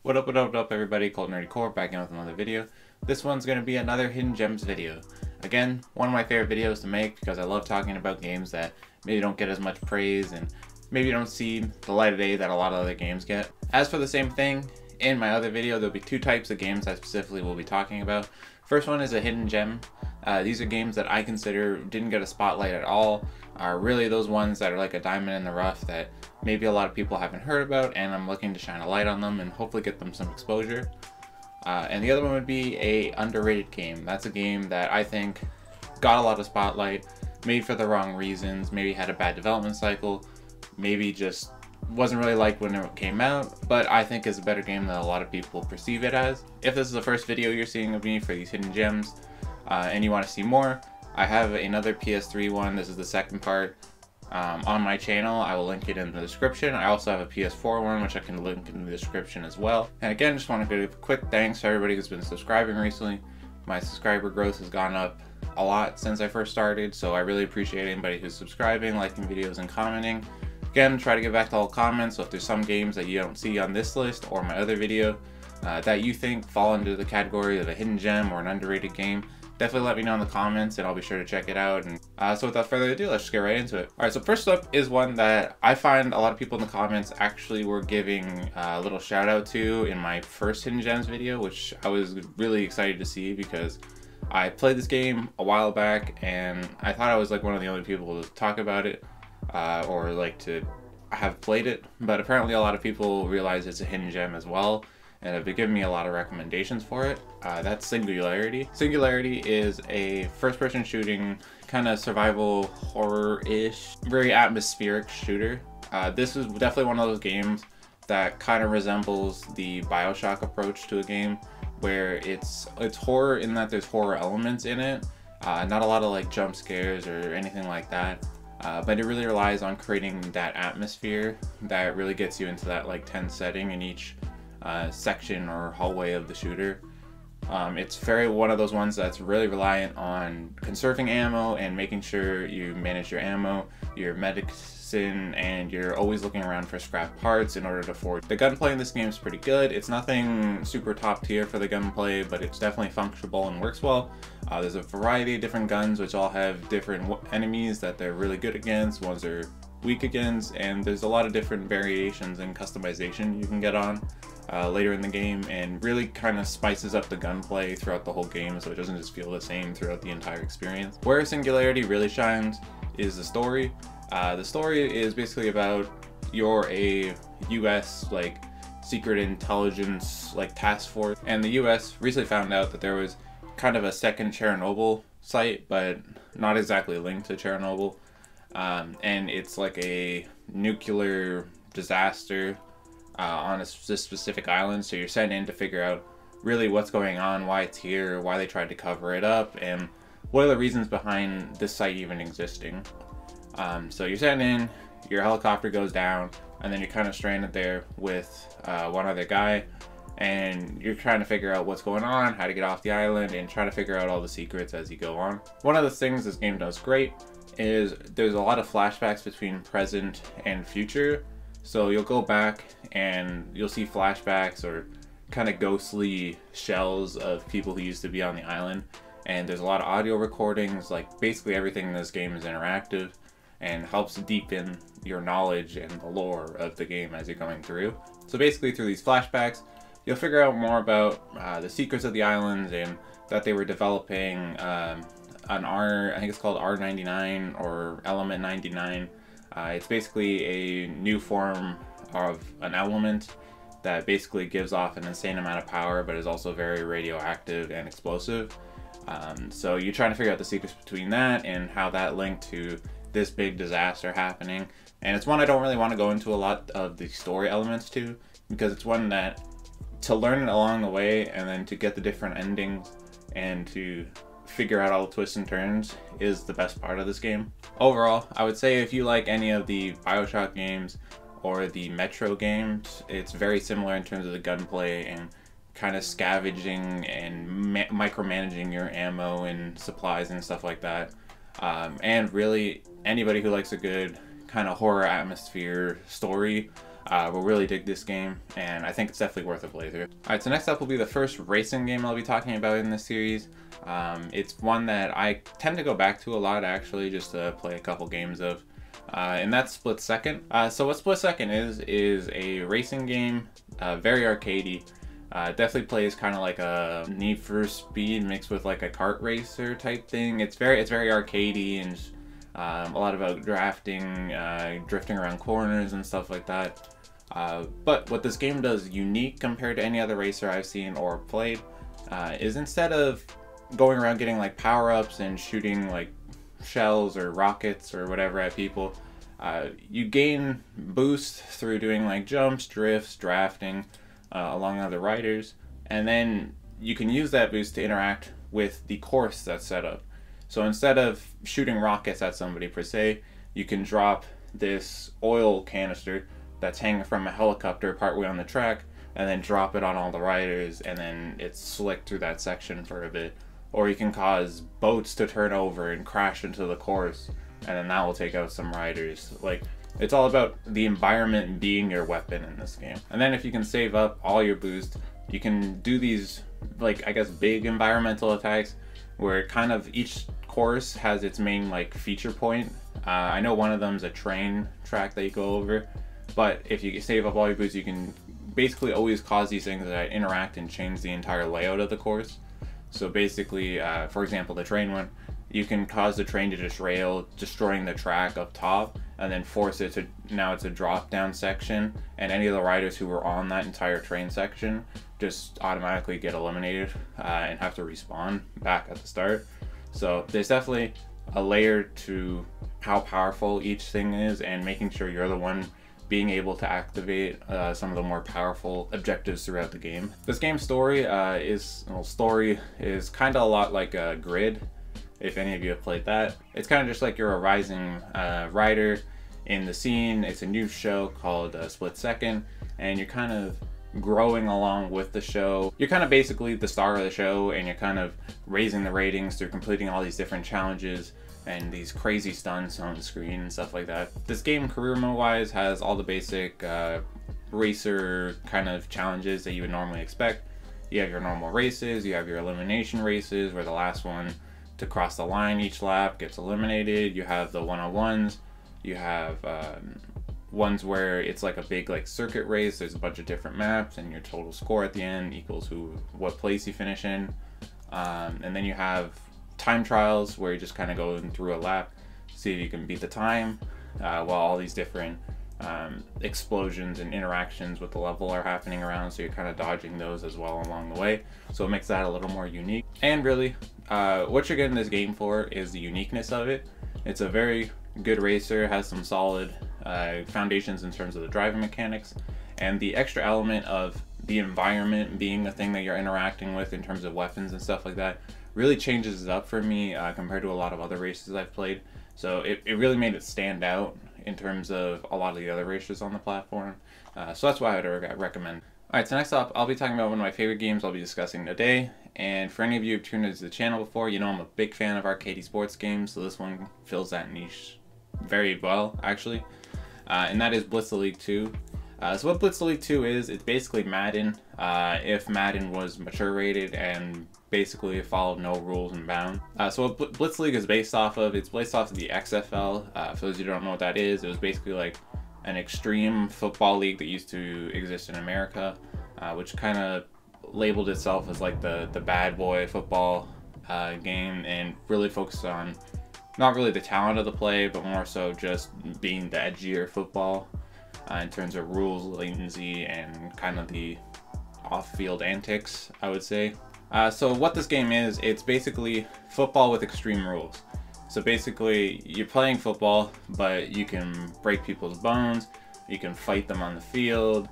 What up everybody, Cold Nerdy Core back in with another video. This one's going to be another Hidden Gems video. Again, one of my favorite videos to make because I love talking about games that maybe don't get as much praise and maybe don't see the light of day that a lot of other games get. As for the same thing, in my other video there'll be two types of games I specifically will be talking about. First one is a hidden gem. These are games that I consider didn't get a spotlight at all, are really those ones that are like a diamond in the rough that maybe a lot of people haven't heard about, and I'm looking to shine a light on them and hopefully get them some exposure. And the other one would be a underrated game. That's a game that I think got a lot of spotlight, made for the wrong reasons, maybe had a bad development cycle, maybe just wasn't really liked when it came out, but I think is a better game than a lot of people perceive it as. If this is the first video you're seeing of me for these hidden gems, and you want to see more, I have another PS3 one. This is the second part on my channel. I will link it in the description. I also have a PS4 one, which I can link in the description as well. And again, just want to give a quick thanks to everybody who's been subscribing recently. My subscriber growth has gone up a lot since I first started, so I really appreciate anybody who's subscribing, liking videos, and commenting. Again, try to get back to all comments, so if there's some games that you don't see on this list or my other video that you think fall into the category of a hidden gem or an underrated game, definitely let me know in the comments and I'll be sure to check it out. And so without further ado, let's just get right into it. Alright, so first up is one that I find a lot of people in the comments actually were giving a little shout out to in my first Hidden Gems video, which I was really excited to see because I played this game a while back and I thought I was like one of the only people to talk about it or like to have played it, but apparently a lot of people realize it's a hidden gem as well and have been giving me a lot of recommendations for it. That's Singularity. Singularity is a first-person shooting, kind of survival horror-ish, very atmospheric shooter. This is definitely one of those games that kind of resembles the BioShock approach to a game, where it's horror in that there's horror elements in it, not a lot of like jump scares or anything like that. But it really relies on creating that atmosphere that really gets you into that like tense setting in each section or hallway of the shooter. It's very one of those ones that's really reliant on conserving ammo and making sure you manage your ammo, your medicine, and you're always looking around for scrap parts in order to forge. The gunplay in this game is pretty good. It's nothing super top tier for the gunplay, but it's definitely functional and works well. There's a variety of different guns which all have different enemies that they're really good against, ones are weak against, and there's a lot of different variations and customization you can get on later in the game, and really kind of spices up the gunplay throughout the whole game so it doesn't just feel the same throughout the entire experience. Where Singularity really shines is the story. The story is basically about you're a US like secret intelligence like task force, and the US recently found out that there was kind of a second Chernobyl site, but not exactly linked to Chernobyl, and it's like a nuclear disaster on this specific island. So you're sent in to figure out really what's going on, why it's here, why they tried to cover it up, and what are the reasons behind this site even existing. So you're sent in, your helicopter goes down, and then you're kind of stranded there with one other guy, and you're trying to figure out what's going on, how to get off the island, and try to figure out all the secrets as you go on. One of the things this game does great is there's a lot of flashbacks between present and future. So you'll go back and you'll see flashbacks or kind of ghostly shells of people who used to be on the island. And there's a lot of audio recordings. Like basically everything in this game is interactive and helps deepen your knowledge and the lore of the game as you're going through. So basically through these flashbacks, you'll figure out more about the secrets of the island and that they were developing an I think it's called R99 or Element 99. It's basically a new form of an element that basically gives off an insane amount of power, but is also very radioactive and explosive. So you're trying to figure out the secrets between that and how that linked to this big disaster happening. And it's one I don't really want to go into a lot of the story elements to, because it's one that to learn it along the way and then to get the different endings and to figure out all the twists and turns is the best part of this game. Overall, I would say if you like any of the BioShock games or the Metro games, it's very similar in terms of the gunplay and kind of scavenging and micromanaging your ammo and supplies and stuff like that. And really, anybody who likes a good kind of horror atmosphere story will really dig this game, and I think it's definitely worth a playthrough. Alright, so next up will be the first racing game I'll be talking about in this series. It's one that I tend to go back to a lot, actually, just to play a couple games of. And that's Split Second. So what Split Second is a racing game, very arcadey. Definitely plays kind of like a Need for Speed mixed with like a kart racer type thing. It's very arcadey and a lot about drafting, drifting around corners and stuff like that. But what this game does unique compared to any other racer I've seen or played is instead of going around getting like power-ups and shooting like shells or rockets or whatever at people, you gain boost through doing like jumps, drifts, drafting along other riders, and then you can use that boost to interact with the course that's set up. So instead of shooting rockets at somebody per se, you can drop this oil canister that's hanging from a helicopter partway on the track, and then drop it on all the riders, and then it's slick through that section for a bit. Or you can cause boats to turn over and crash into the course, and then that will take out some riders. Like, it's all about the environment being your weapon in this game. And then if you can save up all your boost, you can do these, like, I guess big environmental attacks where kind of each course has its main like feature point. I know one of them's a train track that you go over, but if you save up all your boost, you can basically always cause these things that interact and change the entire layout of the course. So basically, for example, the train one, you can cause the train to derail, destroying the track up top, and then force it to, now it's a drop down section, and any of the riders who were on that entire train section just automatically get eliminated and have to respawn back at the start. So there's definitely a layer to how powerful each thing is, and making sure you're the one being able to activate some of the more powerful objectives throughout the game. This game's story is kind of a lot like a Grid, if any of you have played that. It's kind of just like you're a rising rider in the scene. It's a new show called Split Second, and you're kind of growing along with the show. You're kind of basically the star of the show, and you're kind of raising the ratings through completing all these different challenges and these crazy stunts on the screen and stuff like that. This game, career mode wise, has all the basic racer kind of challenges that you would normally expect. You have your normal races, you have your elimination races where the last one to cross the line each lap gets eliminated. You have the one-on-ones, you have ones where it's like a big like circuit race. There's a bunch of different maps, and your total score at the end equals what place you finish in. And then you have time trials where you're just kind of going through a lap, see if you can beat the time, while all these different explosions and interactions with the level are happening around, so you're kind of dodging those as well along the way. So it makes that a little more unique. And really, what you're getting this game for is the uniqueness of it. It's a very good racer, has some solid foundations in terms of the driving mechanics, and the extra element of the environment being the thing that you're interacting with in terms of weapons and stuff like that really changes it up for me compared to a lot of other races I've played. So it really made it stand out in terms of a lot of the other races on the platform. So that's why I would recommend. Alright, so next up, I'll be talking about one of my favorite games I'll be discussing today. And for any of you who've tuned into the channel before, you know I'm a big fan of arcade sports games, so this one fills that niche very well, actually. And that is Blitz The League 2. So what Blitz The League 2 is, it's basically Madden, if Madden was mature rated and basically followed no rules and bound. So what Blitz League is based off of, it's based off of the XFL. For those of you who don't know what that is, it was basically like an extreme football league that used to exist in America, which kind of labeled itself as like the bad boy football game, and really focused on not really the talent of the play, but more so just being the edgier football in terms of rules, latency, and kind of the off-field antics, I would say. So what this game is, it's basically football with extreme rules. So basically, you're playing football, but you can break people's bones, you can fight them on the field,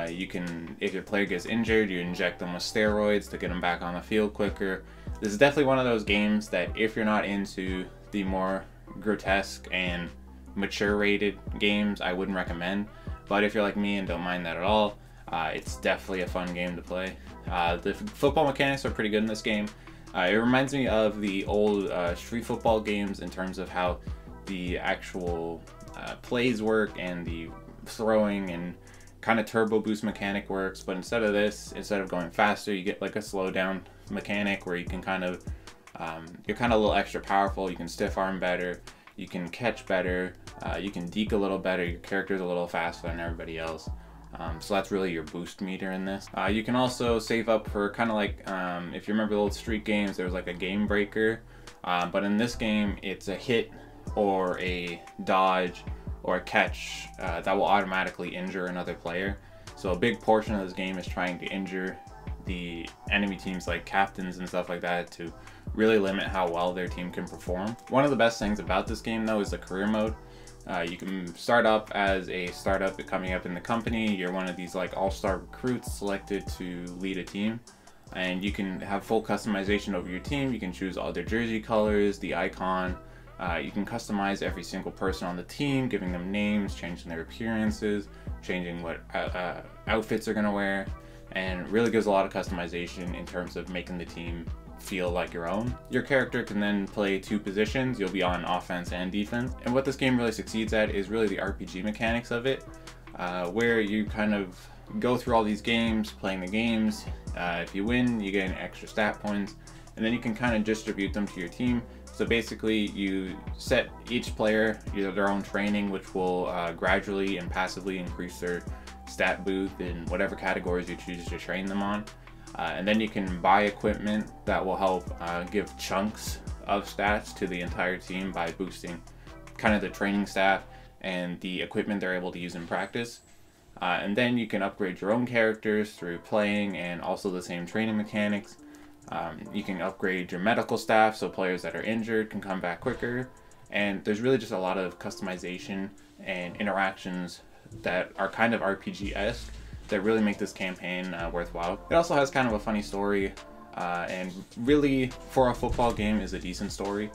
you can, if your player gets injured, you inject them with steroids to get them back on the field quicker. This is definitely one of those games that if you're not into the more grotesque and mature rated games, I wouldn't recommend. But if you're like me and don't mind that at all, it's definitely a fun game to play. The football mechanics are pretty good in this game. It reminds me of the old street football games in terms of how the actual plays work and the throwing and kind of turbo boost mechanic works, but instead of this, instead of going faster, you get like a slowdown mechanic where you can kind of, you're kind of a little extra powerful. You can stiff arm better, you can catch better, you can deke a little better, your character's a little faster than everybody else. So that's really your boost meter in this. You can also save up for kind of like, if you remember the old Street games, there was like a game breaker. But in this game, it's a hit or a dodge or a catch that will automatically injure another player. So a big portion of this game is trying to injure the enemy teams, like captains and stuff like that, to really limit how well their team can perform. One of the best things about this game though is the career mode. You can start up as a startup coming up in the company. You're one of these like all-star recruits selected to lead a team, and you can have full customization over your team. You can choose all their jersey colors, the icon. You can customize every single person on the team, giving them names, changing their appearances, changing what outfits they're gonna wear, and it really gives a lot of customization in terms of making the team feel like your own. Your character can then play 2 positions. You'll be on offense and defense. And what this game really succeeds at is really the RPG mechanics of it, where you kind of go through all these games, playing the games. If you win, you get an extra stat points, and then you can kind of distribute them to your team. So basically you set each player their own training, which will gradually and passively increase their stat boost in whatever categories you choose to train them on. And then you can buy equipment that will help give chunks of stats to the entire team by boosting kind of the training staff and the equipment they're able to use in practice. And then you can upgrade your own characters through playing and also the same training mechanics. You can upgrade your medical staff so players that are injured can come back quicker. And there's really just a lot of customization and interactions that are kind of RPG-esque that really make this campaign worthwhile. It also has kind of a funny story, and really for a football game is a decent story.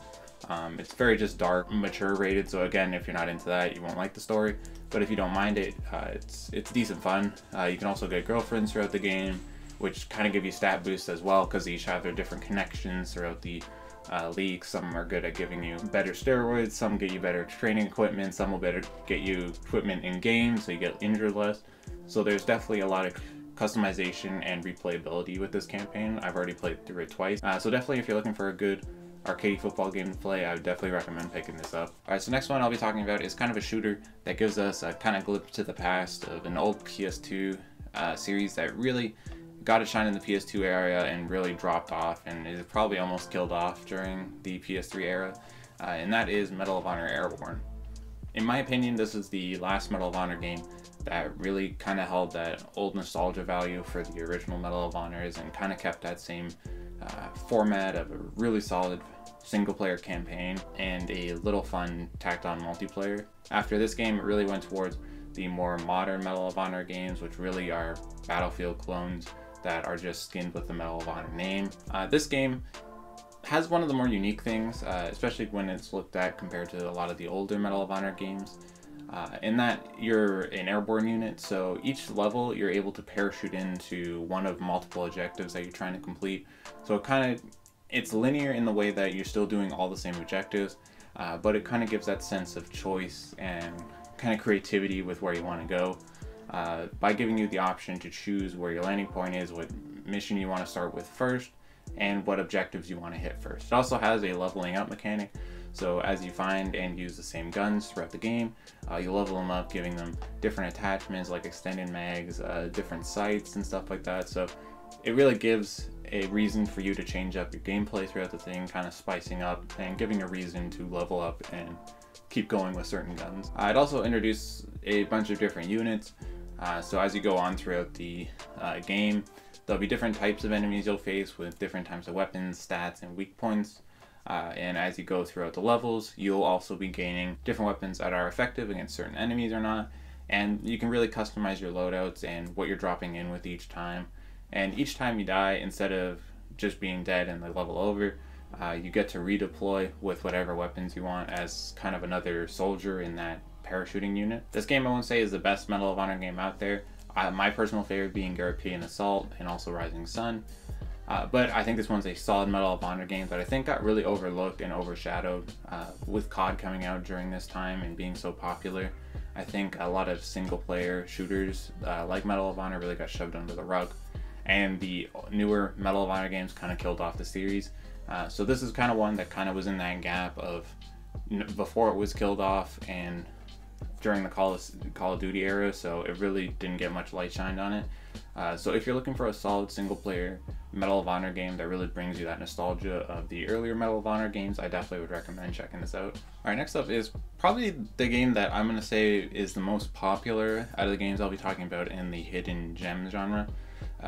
It's very just dark, mature rated, so again, if you're not into that, you won't like the story. But if you don't mind it, it's decent fun. You can also get girlfriends throughout the game, which kind of give you stat boosts as well, because they each have their different connections throughout the league. Some are good at giving you better steroids, some get you better training equipment, some will better get you equipment in game so you get injured less. So there's definitely a lot of customization and replayability with this campaign. I've already played through it twice. So definitely if you're looking for a good arcade football game to play, I would definitely recommend picking this up. Alright, so next one I'll be talking about is kind of a shooter that gives us a kind of glimpse to the past of an old PS2 series that really got a shine in the PS2 era and really dropped off, and is probably almost killed off during the PS3 era, and that is Medal of Honor Airborne. In my opinion, this is the last Medal of Honor game that really kind of held that old nostalgia value for the original Medal of Honors and kind of kept that same format of a really solid single player campaign and a little fun tacked on multiplayer. After this game, it really went towards the more modern Medal of Honor games, which really are Battlefield clones that are just skinned with the Medal of Honor name. This game has one of the more unique things, especially when it's looked at compared to a lot of the older Medal of Honor games, in that you're an airborne unit, so each level you're able to parachute into one of multiple objectives that you're trying to complete. So it's linear in the way that you're still doing all the same objectives, but it kind of gives that sense of choice and kind of creativity with where you want to go, by giving you the option to choose where your landing point is, what mission you want to start with first, and what objectives you want to hit first. It also has a leveling up mechanic, so as you find and use the same guns throughout the game, you level them up, giving them different attachments like extended mags, different sights and stuff like that. So it really gives a reason for you to change up your gameplay throughout the thing, kind of spicing up and giving a reason to level up and keep going with certain guns. It also introduced a bunch of different units, so as you go on throughout the game, there'll be different types of enemies you'll face with different types of weapons, stats, and weak points. And as you go throughout the levels, you'll also be gaining different weapons that are effective against certain enemies or not. And you can really customize your loadouts and what you're dropping in with each time. And each time you die, instead of just being dead and the level over, you get to redeploy with whatever weapons you want as kind of another soldier in that parachuting unit. This game I won't say is the best Medal of Honor game out there. My personal favorite being European Assault and also Rising Sun. But I think this one's a solid Medal of Honor game that I think got really overlooked and overshadowed with COD coming out during this time and being so popular. I think a lot of single player shooters like Medal of Honor really got shoved under the rug, and the newer Medal of Honor games kind of killed off the series. So this is kind of one that kind of was in that gap of before it was killed off and during the Call of Duty era, so it really didn't get much light shined on it. So if you're looking for a solid single player Medal of Honor game that really brings you that nostalgia of the earlier Medal of Honor games, I definitely would recommend checking this out. Alright, next up is probably the game that I'm going to say is the most popular out of the games I'll be talking about in the hidden gem genre.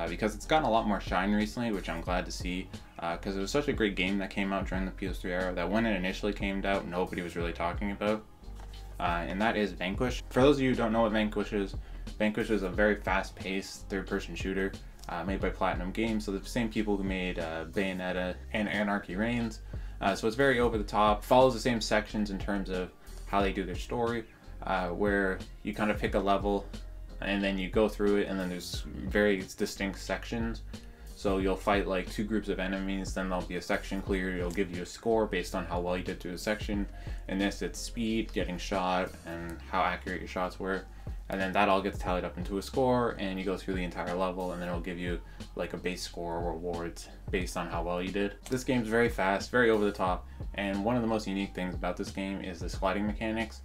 Because it's gotten a lot more shine recently, which I'm glad to see, because it was such a great game that came out during the PS3 era that when it initially came out, nobody was really talking about. And that is Vanquish. For those of you who don't know what Vanquish is a very fast-paced third-person shooter made by Platinum Games, so the same people who made Bayonetta and Anarchy Reigns. So it's very over-the-top, follows the same sections in terms of how they do their story, where you kind of pick a level and then you go through it, and then there's very distinct sections. So you'll fight like two groups of enemies, then there'll be a section cleared, it'll give you a score based on how well you did through the section. In this, it's speed, getting shot, and how accurate your shots were. And then that all gets tallied up into a score, and you go through the entire level, and then it'll give you like a base score or rewards based on how well you did. This game's very fast, very over the top, and one of the most unique things about this game is the sliding mechanics.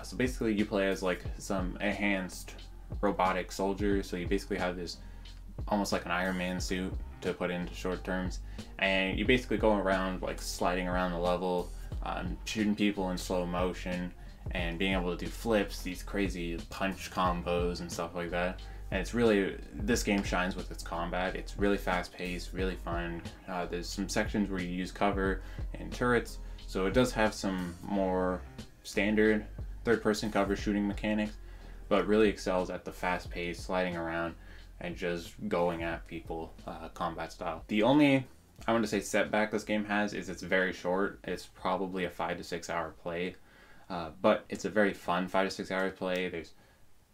So basically you play as like some enhanced robotic soldier, so you basically have this almost like an Iron Man suit, to put into short terms, and you basically go around like sliding around the level, shooting people in slow motion and being able to do flips, these crazy punch combos and stuff like that. And it's really, this game shines with its combat. It's really fast paced, really fun. There's some sections where you use cover and turrets, so it does have some more standard third person cover shooting mechanics, but really excels at the fast paced sliding around and just going at people combat style. The only, I want to say, setback this game has is it's very short. It's probably a 5 to 6 hour play, but it's a very fun 5 to 6 hour play.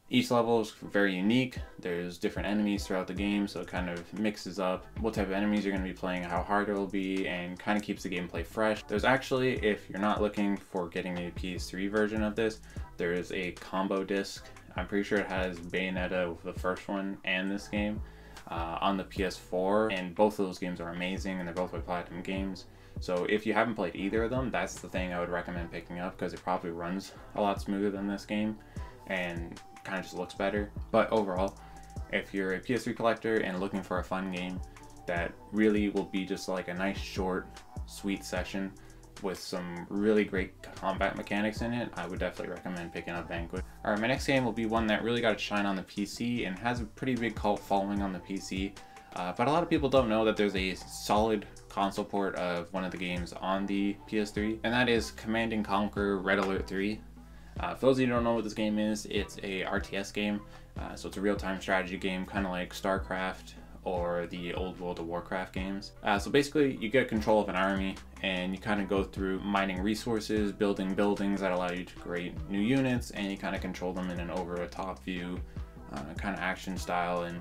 Each level is very unique. There's different enemies throughout the game, so it kind of mixes up what type of enemies you're going to be playing, how hard it will be, and kind of keeps the gameplay fresh. There's actually, if you're not looking for getting a PS3 version of this, there is a combo disc. I'm pretty sure it has Bayonetta, the first one, and this game on the PS4, and both of those games are amazing, and they're both by Platinum Games. So if you haven't played either of them, that's the thing I would recommend picking up, because it probably runs a lot smoother than this game and kind of just looks better. But overall, if you're a PS3 collector and looking for a fun game that really will be just like a nice short sweet session with some really great combat mechanics in it, I would definitely recommend picking up Vanquish. Alright, my next game will be one that really got its shine on the PC and has a pretty big cult following on the PC, but a lot of people don't know that there's a solid console port of one of the games on the PS3, and that is Command & Conquer Red Alert 3. For those of you who don't know what this game is, it's a RTS game, so it's a real-time strategy game, kind of like StarCraft or the old World of Warcraft games. So basically you get control of an army and you kind of go through mining resources, building buildings that allow you to create new units, and you kind of control them in an over-the-top view kind of action style, and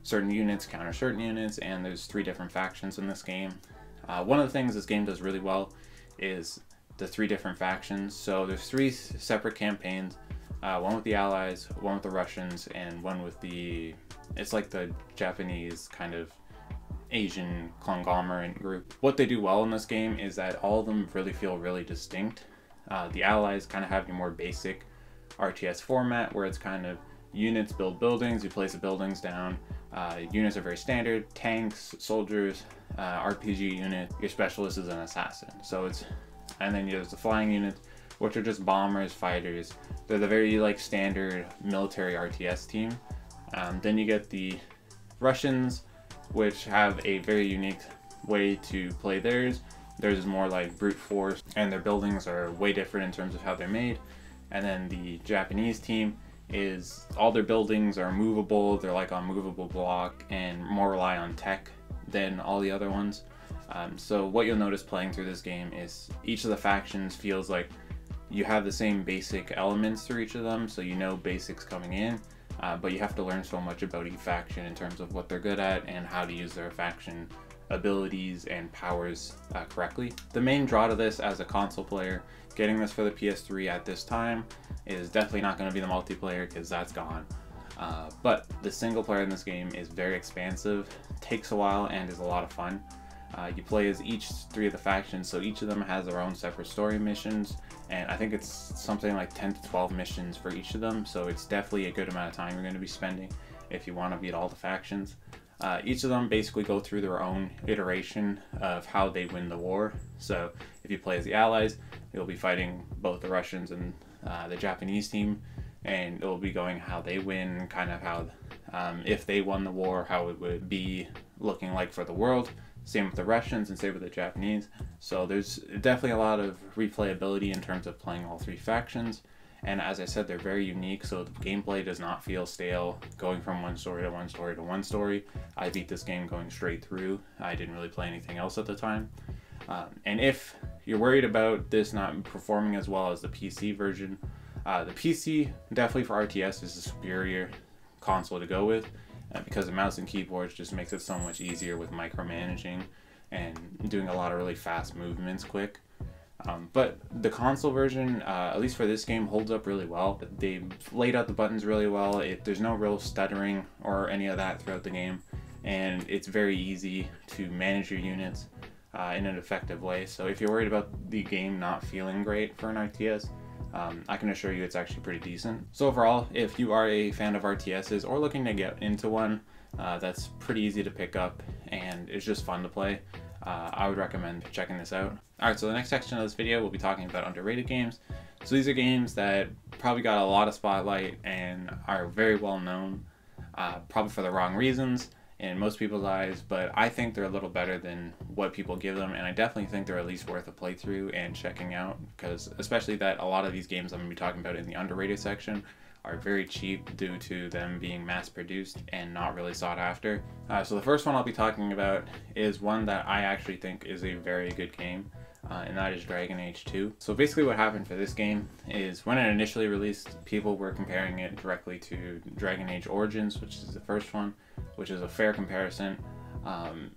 certain units counter certain units, and there's 3 different factions in this game. One of the things this game does really well is the 3 different factions. So there's 3 separate campaigns, one with the Allies, one with the Russians, and one with the, it's like the Japanese kind of Asian conglomerate group. What they do well in this game is that all of them really feel really distinct. The Allies kind of have your more basic RTS format, where it's kind of units build buildings, you place the buildings down. Units are very standard, tanks, soldiers, RPG unit, your specialist is an assassin. So it's, and then there's the flying units, which are just bombers, fighters. They're the very like standard military RTS team. Then you get the Russians, which have a very unique way to play theirs. Theirs is more like brute force, and their buildings are way different in terms of how they're made. And then the Japanese team is, all their buildings are movable, they're like on movable block, and more rely on tech than all the other ones. So what you'll notice playing through this game is each of the factions feels like you have the same basic elements through each of them, so you know basics coming in, but you have to learn so much about each faction in terms of what they're good at and how to use their faction abilities and powers correctly. The main draw to this as a console player, getting this for the PS3 at this time, is definitely not going to be the multiplayer because that's gone. But the single player in this game is very expansive, takes a while, and is a lot of fun. You play as each 3 of the factions, so each of them has their own separate story missions, and I think it's something like 10 to 12 missions for each of them, so it's definitely a good amount of time you're going to be spending if you want to beat all the factions. Each of them basically go through their own iteration of how they win the war. So if you play as the Allies, you'll be fighting both the Russians and the Japanese team, and it will be going how they win, kind of how if they won the war, how it would be looking like for the world. Same with the Russians and same with the Japanese. So there's definitely a lot of replayability in terms of playing all 3 factions. And as I said, they're very unique, so the gameplay does not feel stale going from one story to one story to one story. I beat this game going straight through. I didn't really play anything else at the time. And if you're worried about this not performing as well as the PC version, the PC definitely for RTS is a superior console to go with, because the mouse and keyboards just makes it so much easier with micromanaging and doing a lot of really fast movements quick. But the console version, at least for this game, holds up really well. They laid out the buttons really well. There's no real stuttering or any of that throughout the game, and it's very easy to manage your units in an effective way. So if you're worried about the game not feeling great for an RTS, I can assure you it's actually pretty decent. So overall, if you are a fan of RTSs or looking to get into one, that's pretty easy to pick up and it's just fun to play. I would recommend checking this out. Alright, so the next section of this video we'll be talking about underrated games. So these are games that probably got a lot of spotlight and are very well known, probably for the wrong reasons in most people's eyes, but I think they're a little better than what people give them, and I definitely think they're at least worth a playthrough and checking out, because especially that a lot of these games I'm going to be talking about in the underrated section are very cheap due to them being mass produced and not really sought after. So the first one I'll be talking about is one that I actually think is a very good game, and that is Dragon Age 2. So basically what happened for this game is when it initially released, people were comparing it directly to Dragon Age Origins, which is the first one, which is a fair comparison.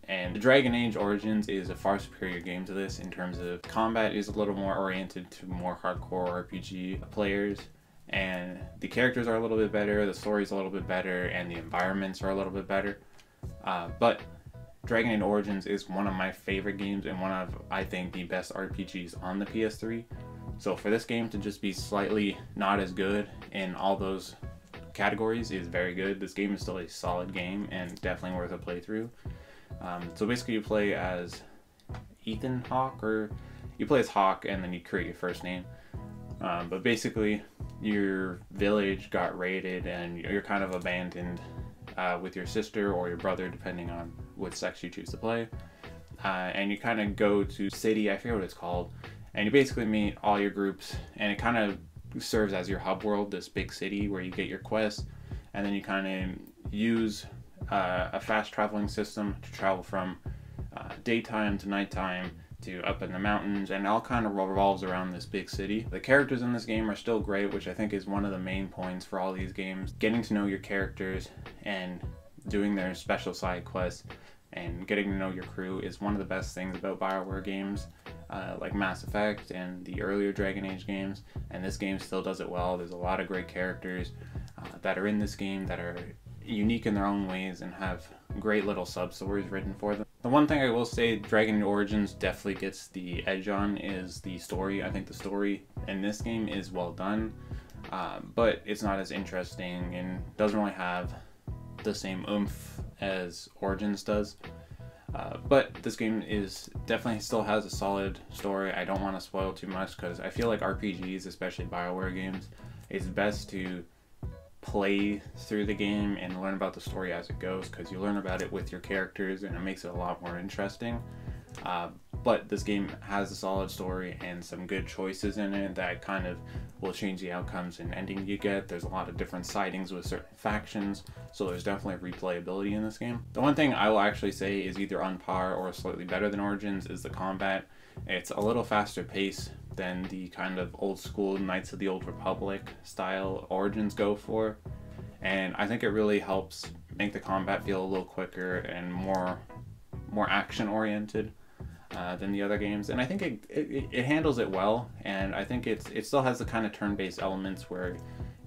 And Dragon Age Origins is a far superior game to this in terms of combat is a little more oriented to more hardcore RPG players, and the characters are a little bit better, the story's a little bit better, and the environments are a little bit better. But Dragon Age Origins is one of my favorite games and one of, I think, the best RPGs on the PS3. So for this game to just be slightly not as good in all those categories is very good. This game is still a solid game and definitely worth a playthrough. So basically you play as Ethan Hawke, or you play as Hawke and then you create your first name. But basically your village got raided and you're kind of abandoned with your sister or your brother, depending on what sex you choose to play. And you kind of go to city, I forget what it's called, and you basically meet all your groups, and it kind of serves as your hub world, this big city where you get your quests, and then you kind of use a fast traveling system to travel from daytime to nighttime to up in the mountains, and it all kind of revolves around this big city. The characters in this game are still great, which I think is one of the main points for all these games. Getting to know your characters and doing their special side quests and getting to know your crew is one of the best things about BioWare games, like Mass Effect and the earlier Dragon Age games, and this game still does it well. There's a lot of great characters that are in this game that are unique in their own ways and have great little sub-stories written for them. The one thing I will say Dragon Age Origins definitely gets the edge on is the story. I think the story in this game is well done, but it's not as interesting and doesn't really have the same oomph as Origins does. But this game is definitely still has a solid story. I don't want to spoil too much because I feel like RPGs, especially BioWare games, it's best to play through the game and learn about the story as it goes, because you learn about it with your characters and it makes it a lot more interesting. But this game has a solid story and some good choices in it that kind of will change the outcomes and ending you get. There's a lot of different sightings with certain factions, so there's definitely replayability in this game. The one thing I will actually say is either on par or slightly better than Origins is the combat. It's a little faster pace than the kind of old school Knights of the Old Republic style Origins go for, and I think it really helps make the combat feel a little quicker and more more action oriented than the other games, and I think it handles it well, and I think it still has the kind of turn-based elements where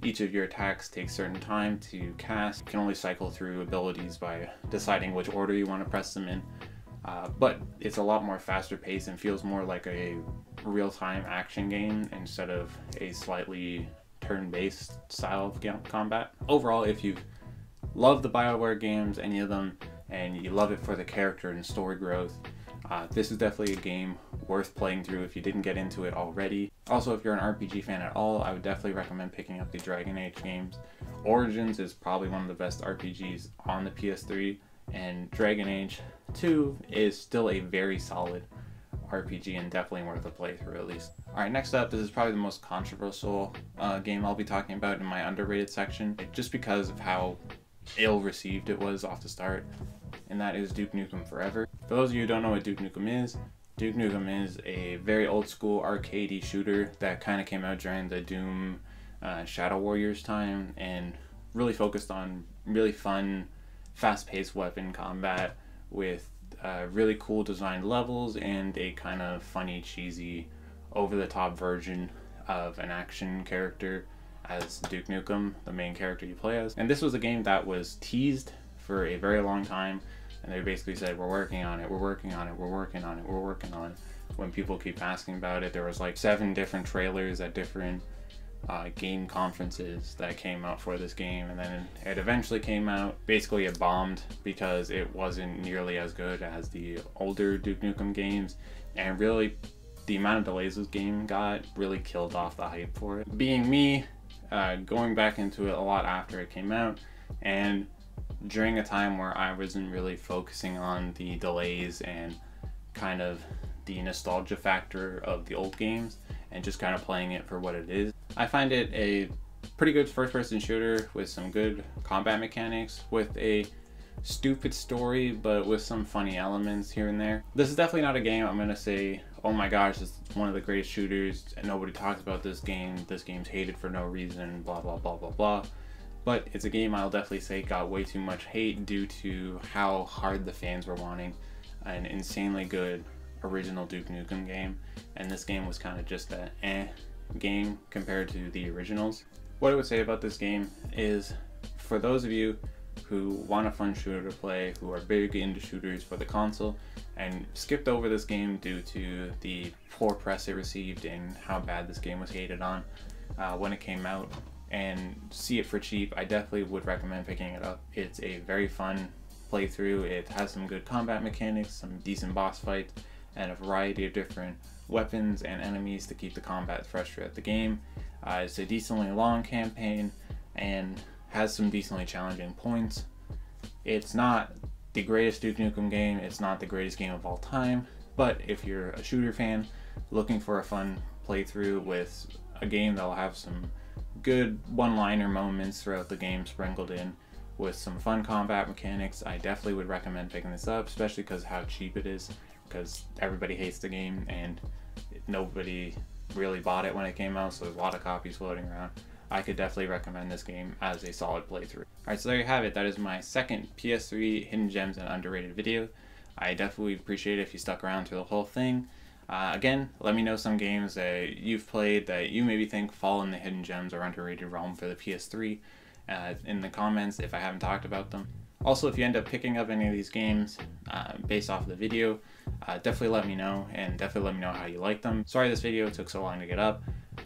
each of your attacks takes certain time to cast. You can only cycle through abilities by deciding which order you want to press them in, but it's a lot more faster paced and feels more like a real-time action game instead of a slightly turn-based style of combat. Overall, if you love the BioWare games, any of them, and you love it for the character and story growth, this is definitely a game worth playing through if you didn't get into it already. Also, if you're an RPG fan at all, I would definitely recommend picking up the Dragon Age games. Origins is probably one of the best RPGs on the PS3, and Dragon Age 2 is still a very solid RPG and definitely worth a playthrough at least. Alright, next up, this is probably the most controversial game I'll be talking about in my underrated section, just because of how ill received it was off the start, and that is Duke Nukem Forever. For those of you who don't know what Duke Nukem is a very old school arcadey shooter that kind of came out during the Doom Shadow Warriors time, and really focused on really fun, fast-paced weapon combat with really cool designed levels and a kind of funny, cheesy, over-the-top version of an action character as Duke Nukem, the main character you play as. And this was a game that was teased for a very long time, and they basically said, we're working on it, we're working on it, we're working on it, we're working on it. When people keep asking about it, there was like 7 different trailers at different game conferences that came out for this game, and then it eventually came out. Basically it bombed because it wasn't nearly as good as the older Duke Nukem games, and really the amount of delays this game got really killed off the hype for it. Being me, going back into it a lot after it came out, and during a time where I wasn't really focusing on the delays and kind of the nostalgia factor of the old games, and just kind of playing it for what it is. I find it a pretty good first-person shooter with some good combat mechanics, with a stupid story but with some funny elements here and there. This is definitely not a game I'm gonna say, oh my gosh, this is one of the greatest shooters and nobody talks about this game's hated for no reason, blah blah blah blah blah. But it's a game I'll definitely say got way too much hate due to how hard the fans were wanting an insanely good original Duke Nukem game, and this game was kind of just a game compared to the originals. What I would say about this game is, for those of you who want a fun shooter to play, who are big into shooters for the console, and skipped over this game due to the poor press it received and how bad this game was hated on when it came out, and see it for cheap, I definitely would recommend picking it up. It's a very fun playthrough. It has some good combat mechanics, some decent boss fights, and a variety of different weapons and enemies to keep the combat fresh throughout the game. It's a decently long campaign and has some decently challenging points. It's not the greatest Duke Nukem game, it's not the greatest game of all time, but if you're a shooter fan looking for a fun playthrough with a game that'll have some good one-liner moments throughout the game sprinkled in with some fun combat mechanics, I definitely would recommend picking this up, especially because how cheap it is, because everybody hates the game and nobody really bought it when it came out, so there's a lot of copies floating around. I could definitely recommend this game as a solid playthrough. Alright, so there you have it. That is my second PS3 Hidden Gems and Underrated video. I definitely appreciate it if you stuck around through the whole thing. Again, let me know some games that you've played that you maybe think fall in the Hidden Gems or Underrated realm for the PS3 in the comments if I haven't talked about them. Also, if you end up picking up any of these games based off of the video, definitely let me know, and definitely let me know how you like them. Sorry this video took so long to get up.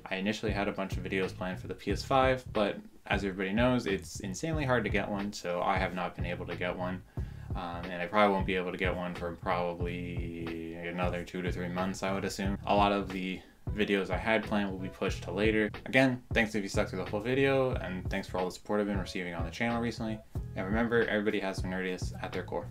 I initially had a bunch of videos planned for the PS5, but as everybody knows, it's insanely hard to get one, so I have not been able to get one. And I probably won't be able to get one for probably another 2 to 3 months, I would assume. A lot of the videos I had planned will be pushed to later. Again, thanks if you stuck through the whole video, and thanks for all the support I've been receiving on the channel recently. And remember, everybody has some nerdiness at their core.